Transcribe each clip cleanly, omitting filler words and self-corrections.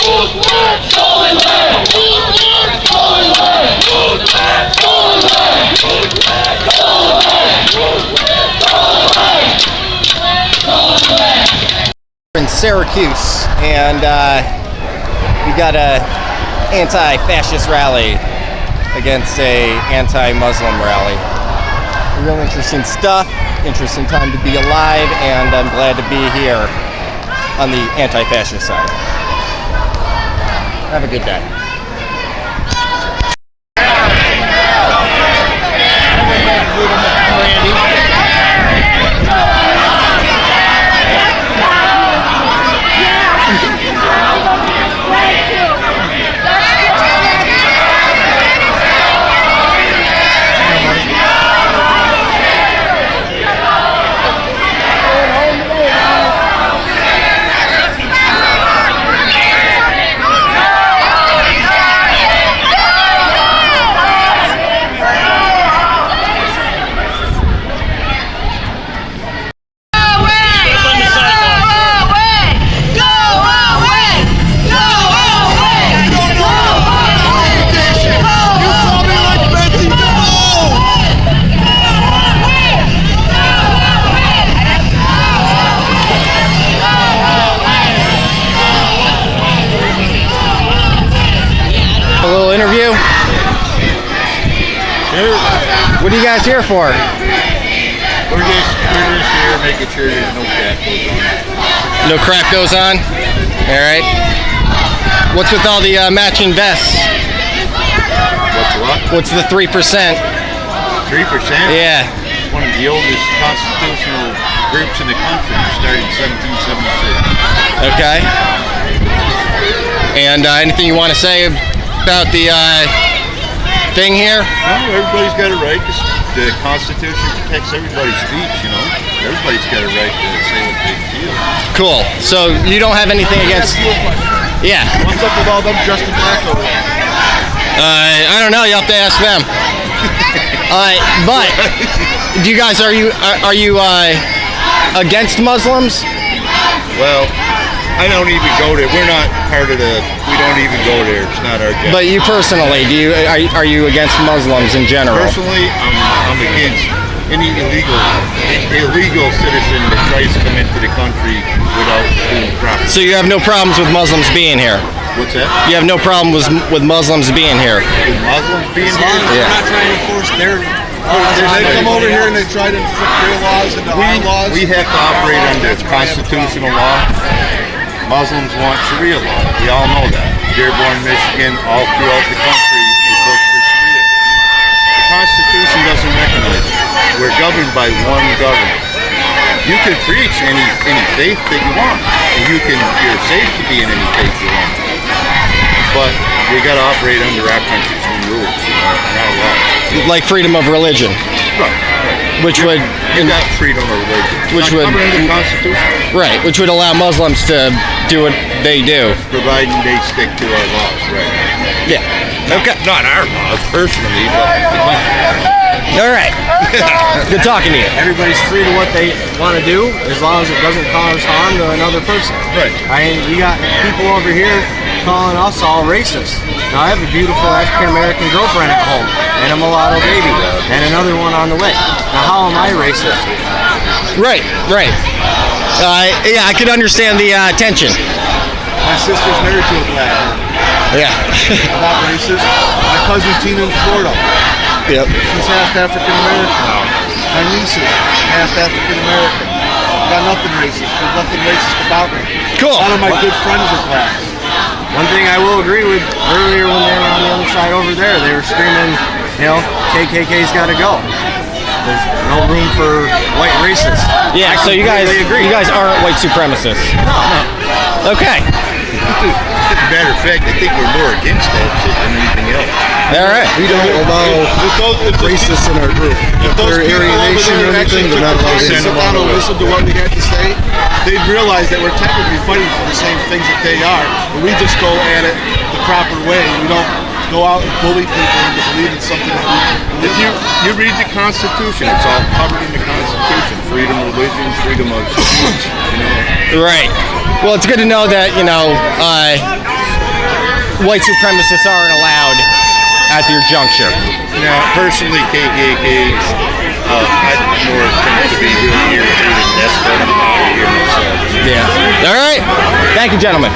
In Syracuse, and we got a anti-fascist rally against a anti-Muslim rally. Real interesting stuff, interesting time to be alive, and I'm glad to be here on the anti-fascist side. Have a good day. A little interview. What are you guys here for? We're just here making sure there's no crap goes on. No crap goes on? All right. What's with all the matching vests? What's what? What's the 3%? 3%? Yeah. One of the oldest constitutional groups in the country, started in 1776. Okay. And anything you want to say about the thing here? No, everybody's got a right. The Constitution protects everybody's speech, you know. Everybody's got a right to say what they feel. Cool. So you don't have anything against... Yeah. What's up with all them dressed in black over there? I don't know. You have to ask them. But do you guys are you against Muslims? Well, I don't even go there. We're not part of the. We don't even go there. It's not our job. But you personally, are you against Muslims in general? Personally, I'm against any illegal citizen that tries to come into the country without doing proper. So you have no problems with Muslims being here? What's that? You have no problem with Muslims being here? With Muslims being here? Yeah. We're not trying to enforce their laws. They come over here and they try to enforce their laws into our laws. We have to operate under constitutional law. Muslims want Sharia law. We all know that. Dearborn, Michigan, all throughout the country, they push for Sharia. The Constitution doesn't recognize it. We're governed by one government. You can preach any faith that you want, and you're safe to be in any faith you want. But we got to operate under our country's own rules and our laws. Like freedom of religion? Right. Which would... You got freedom of religion. Which would... Under the Constitution. Right, which would allow Muslims to do what they do. Providing they stick to our laws, right. Yeah. Okay. Not our laws, personally, but the country. All right. Good talking to you. Everybody's free to what they want to do as long as it doesn't cause harm to another person. Right. We got people over here calling us all racist. Now I have a beautiful African-American girlfriend at home and a mulatto baby and another one on the way. Now how am I racist? Right. Yeah, I could understand the tension. My sister's married to a black man. Yeah. I'm not racist. My cousin Tina in Florida. Yep. She's half African-American. My niece is half African-American. Got nothing racist. There's nothing racist about me. Cool. A lot of my good friends are black. One thing I will agree with, earlier when they were on the other side over there, they were screaming, KKK's got to go. There's no room for white racists. Yeah, so you guys aren't white supremacists. No. Okay. As a matter of fact, I think we're more against that shit than anything else. All right. We don't allow racists in our group. If they're Aryan-Nation or anything, they're not allowed to sit down and listen to what we have to say. They'd realize that we're technically fighting for the same things that they are, but we just go at it the proper way. We don't go out and bully people into believing something that we If you read the Constitution, it's all covered in the Constitution. Freedom of religion, freedom of speech, Right. Well, it's good to know that, white supremacists aren't allowed at your juncture? Now, personally, KKKs, I'd more tend to be really irritated and escort them out of here myself. Yeah. All right. Thank you, gentlemen.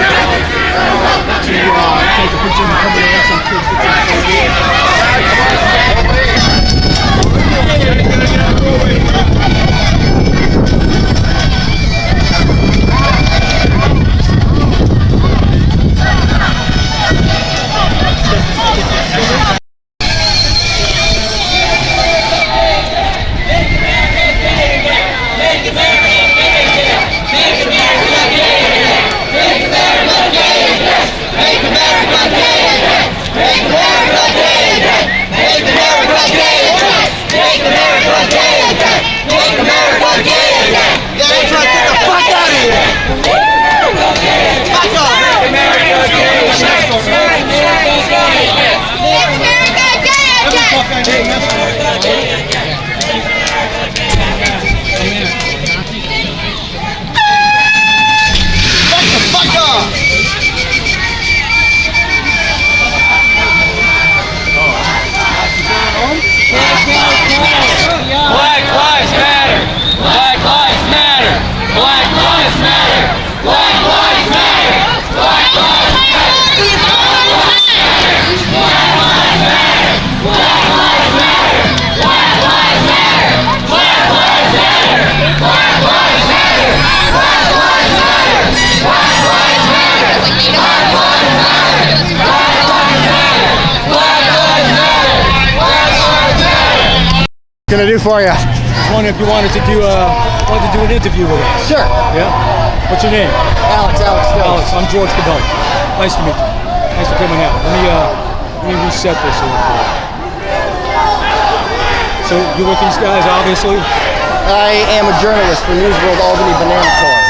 What can I do for you? I was wondering if you wanted to do an interview with us. Sure. Yeah. What's your name? Alex Stokes. Alex. I'm George Cabell. Nice to meet you. Nice for coming out. Let me reset this here for you. So you're with these guys, obviously. I am a journalist for News World Albany Banana Corps.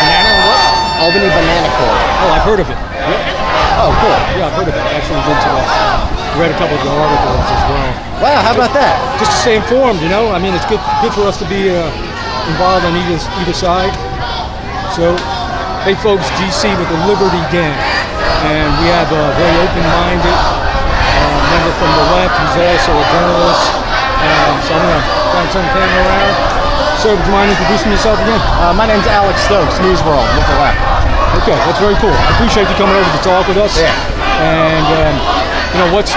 Banana or what? Albany Banana Corps. Oh, I've heard of it. Yeah. Oh, cool. Yeah, I've heard of it. Actually, been to read a couple of the articles as well. Wow, how about that? Just to stay informed, you know. I mean, it's good for us to be involved on either side. So, hey folks, GC with the Liberty Den, and we have a very open-minded member from the left who's also a journalist. So I'm going to turn the camera around. Sir, would you mind introducing yourself again? My name's Alex Stokes, News World, with the left. Okay, that's very cool. I appreciate you coming over to talk with us. Yeah. And you know, what's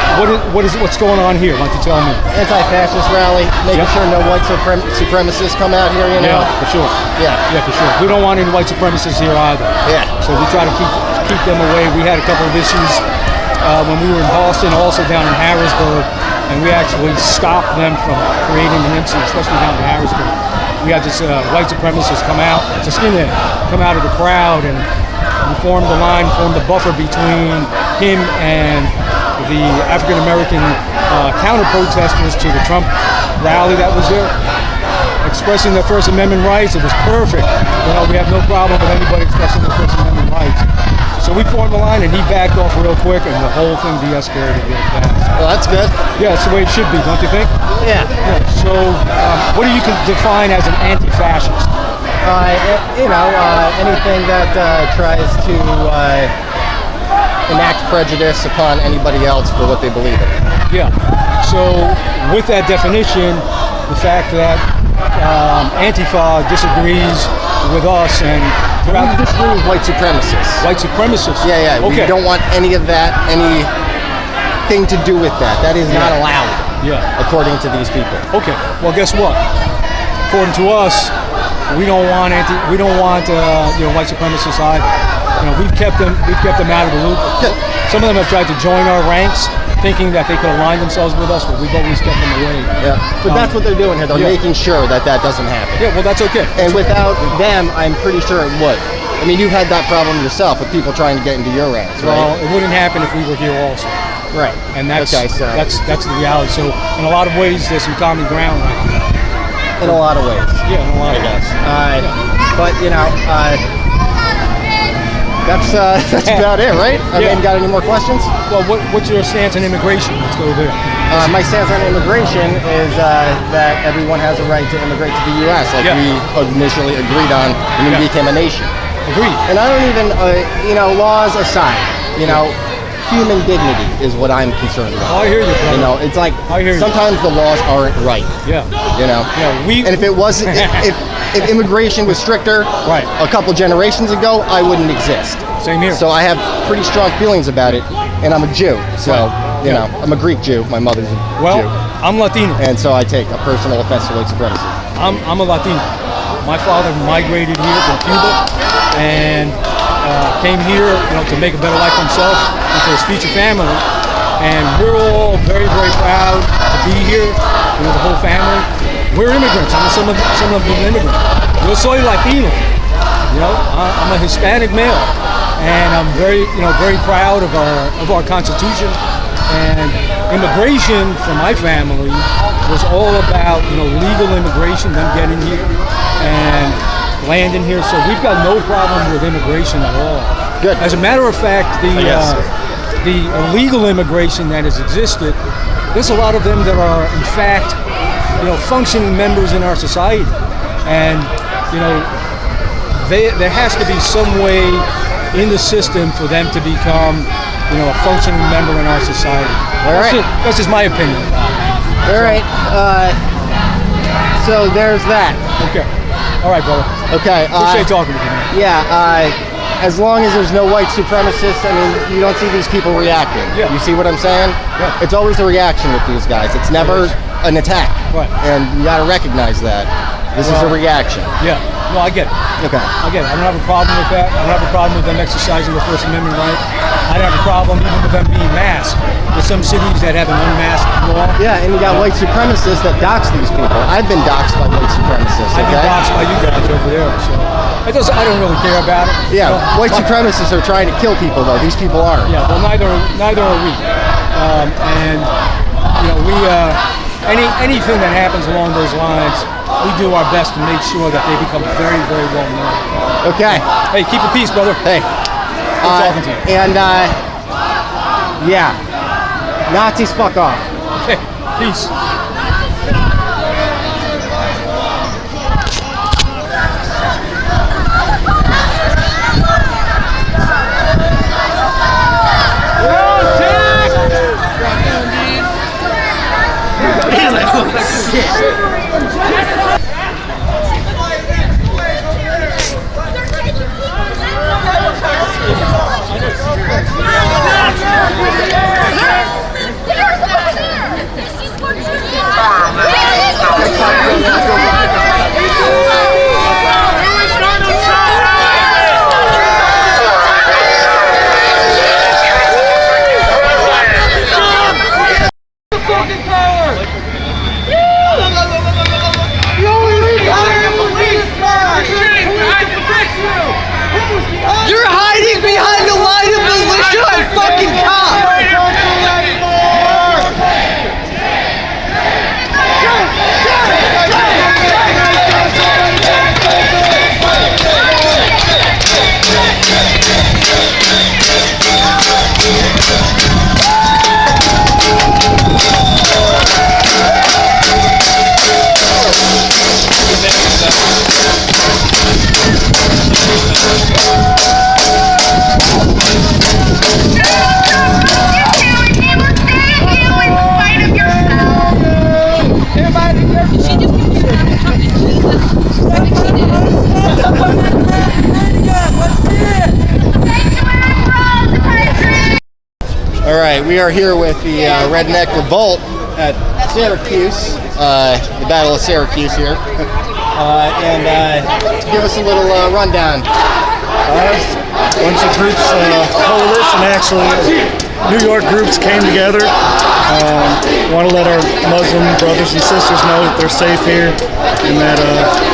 going on here? Why don't you tell me? Anti-fascist rally, making sure no white supremacists come out here, you know? Yeah, for sure. Yeah. Yeah, for sure. We don't want any white supremacists here either. Yeah. So we try to keep them away. We had a couple of issues when we were in Boston, also down in Harrisburg, and we actually stopped them from creating an incident, especially down in Harrisburg. We had this white supremacist come out of the crowd, and we formed the line, formed the buffer between him and the African-American counter-protesters to the Trump rally that was there, expressing their First Amendment rights. It was perfect. You know, we have no problem with anybody expressing their First Amendment rights. So we formed the line, and he backed off real quick, and the whole thing de-escalated real fast. Well, that's good. Yeah, it's the way it should be, don't you think? Yeah. So what do you define as an anti-fascist? Anything that tries to enact prejudice upon anybody else for what they believe in. Yeah. So with that definition, the fact that Antifa disagrees with us and throughout We disagree with white supremacists. white supremacists. Yeah. Okay. We don't want any of that, anything to do with that. That is not allowed, Yeah. according to these people. Okay. Well, guess what? According to us, we don't want white supremacists either. You know, we've kept them out of the loop. Some of them have tried to join our ranks, thinking that they could align themselves with us, but we've always kept them away. Yeah. But that's what they're doing here. They're yeah. making sure that doesn't happen. Yeah. Well, that's okay. And without them, I'm pretty sure it would. I mean, you've had that problem yourself with people trying to get into your ranks, right? Well, it wouldn't happen if we were here also. Right. And that's okay, so that's the reality. So in a lot of ways, there's some common ground. in a lot of ways. Yeah, in a lot of ways. But that's about it, right? I mean, got any more questions? Well, what's your stance on immigration? Let's go there. My stance on immigration is that everyone has a right to immigrate to the U.S. like we initially agreed on when we became a nation. Agreed. And I don't even, laws aside, human dignity is what I'm concerned about. Oh, I hear you, brother. You know, it's like I hear you. sometimes the laws aren't right. Yeah. You know. Yeah. And if it wasn't, if immigration was stricter, right, a couple generations ago, I wouldn't exist. Same here. So I have pretty strong feelings about it, and I'm a Jew. So you know, I'm a Greek Jew. My mother's a Jew. I'm Latino, and so I take a personal offense to white supremacy. I'm a Latino. My father migrated here from Cuba and came here, you know, to make a better life for himself and for his future family. And we're all very, very proud to be here. You know, the whole family. We're immigrants. I'm some of them immigrants. Yo soy Latino. You know, I'm a Hispanic male, and I'm very, you know, very proud of our Constitution. And immigration for my family was all about, you know, legal immigration, them getting here and landing here. So we've got no problem with immigration at all. Good. As a matter of fact, the illegal immigration that has existed, there's a lot of them that are, in fact, you know, functioning members in our society. And, you know, there has to be some way in the system for them to become, you know, a functioning member in our society. All right. That's just my opinion. All right. So there's that. Okay. All right, brother. Okay. Appreciate talking with you, man. Yeah. As long as there's no white supremacists, I mean, you don't see these people reacting. Yeah. You see what I'm saying? Yeah. It's always a reaction with these guys. It's never an attack. Right. And you got to recognize that. This is a reaction. Yeah. No, I get it. Okay. I get it. I don't have a problem with that. I don't have a problem with them exercising the First Amendment right. I don't have a problem even with them being masked. There's some cities that have an unmasked law. Yeah, and you got white supremacists that dox these people. I've been doxed by white supremacists. I've been doxed by you guys over there. So I don't really care about it. Yeah, you know, white supremacists are trying to kill people, though. These people aren't. Yeah, well, neither are we. And you know, we anything that happens along those lines, we do our best to make sure that they become very, very well known. Okay. Hey, keep the peace, brother. Hey. Good talking to you. And yeah, Nazis, fuck off. Okay, peace. You're hiding behind the line of militia and fucking cops! All right, we are here with the Redneck Revolt at Syracuse, the Battle of Syracuse here. And give us a little rundown. Bunch of groups, coalition actually, New York groups came together. Want to let our Muslim brothers and sisters know that they're safe here and that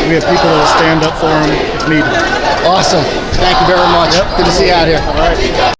we have people that will stand up for them if needed. Awesome. Thank you very much. Yep. Good to see you out here. All right.